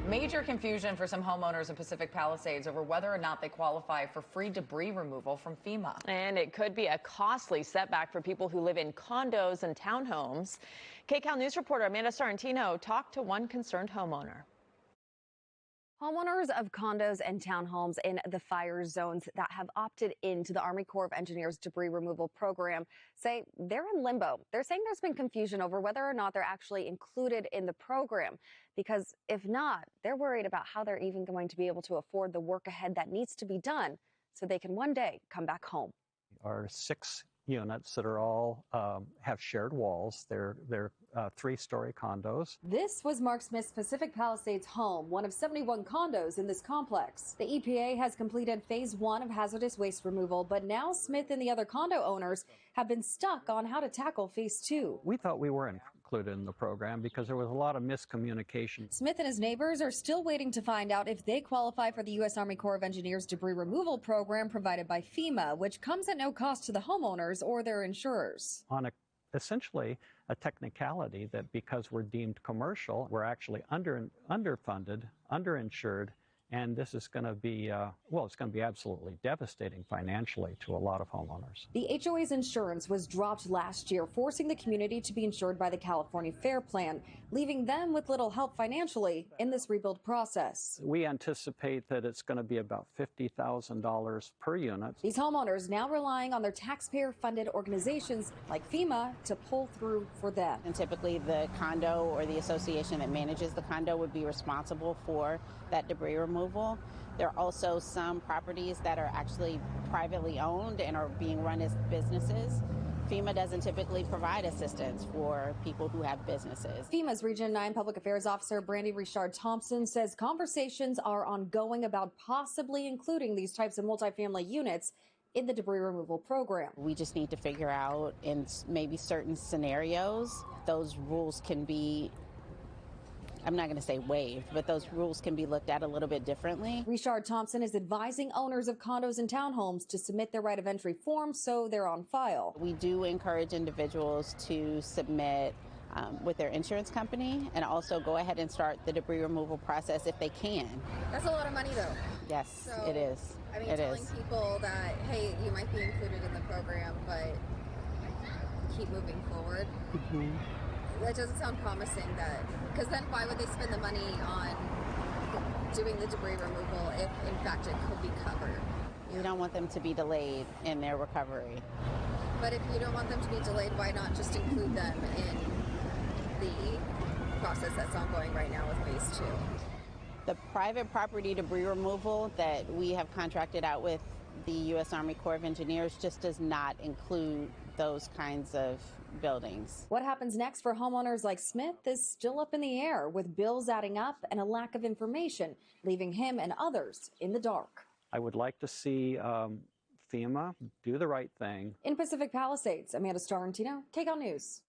Major confusion for some homeowners in Pacific Palisades over whether or not they qualify for free debris removal from FEMA. And it could be a costly setback for people who live in condos and townhomes. KCAL News reporter Amanda Sorrentino talked to one concerned homeowner. Homeowners of condos and townhomes in the fire zones that have opted into the Army Corps of Engineers debris removal program say they're in limbo. They're saying there's been confusion over whether or not they're actually included in the program, because if not, they're worried about how they're even going to be able to afford the work ahead that needs to be done so they can one day come back home. Our 6 units that are all have shared walls. They're 3-story condos. This was Mark Smith's Pacific Palisades home, one of 71 condos in this complex. The EPA has completed phase 1 of hazardous waste removal, but now Smith and the other condo owners have been stuck on how to tackle phase 2. We thought we were included in the program because there was a lot of miscommunication. Smith and his neighbors are still waiting to find out if they qualify for the U.S. Army Corps of Engineers debris removal program provided by FEMA, which comes at no cost to the homeowners or their insurers. On essentially a technicality that because we're deemed commercial, we're actually underfunded, underinsured, and this is going to be, it's going to be absolutely devastating financially to a lot of homeowners. The HOA's insurance was dropped last year, forcing the community to be insured by the California Fair Plan, leaving them with little help financially in this rebuild process. We anticipate that it's going to be about $50,000 per unit. These homeowners now relying on their taxpayer-funded organizations like FEMA to pull through for them. And typically the condo or the association that manages the condo would be responsible for that debris removal. There are also some properties that are actually privately owned and are being run as businesses. FEMA doesn't typically provide assistance for people who have businesses. FEMA's Region 9 Public Affairs Officer Brandy Richard Thompson says conversations are ongoing about possibly including these types of multifamily units in the debris removal program. We just need to figure out in maybe certain scenarios, those rules can be, I'm not going to say waived, but those rules can be looked at a little bit differently. Richard Thompson is advising owners of condos and townhomes to submit their right of entry forms so they're on file. We do encourage individuals to submit with their insurance company and also go ahead and start the debris removal process if they can. That's a lot of money though. Yes, so, it is. I mean, telling people that, hey, you might be included in the program, but keep moving forward. That doesn't sound promising, because then why would they spend the money on doing the debris removal if in fact it could be covered? We don't want them to be delayed in their recovery. But if you don't want them to be delayed, why not just include them in the process that's ongoing right now with phase 2? The private property debris removal that we have contracted out with the U.S. Army Corps of Engineers just does not include those kinds of buildings. What happens next for homeowners like Smith is still up in the air, with bills adding up and a lack of information, leaving him and others in the dark. I would like to see FEMA do the right thing. In Pacific Palisades, Amanda Sorrentino, KCAL News.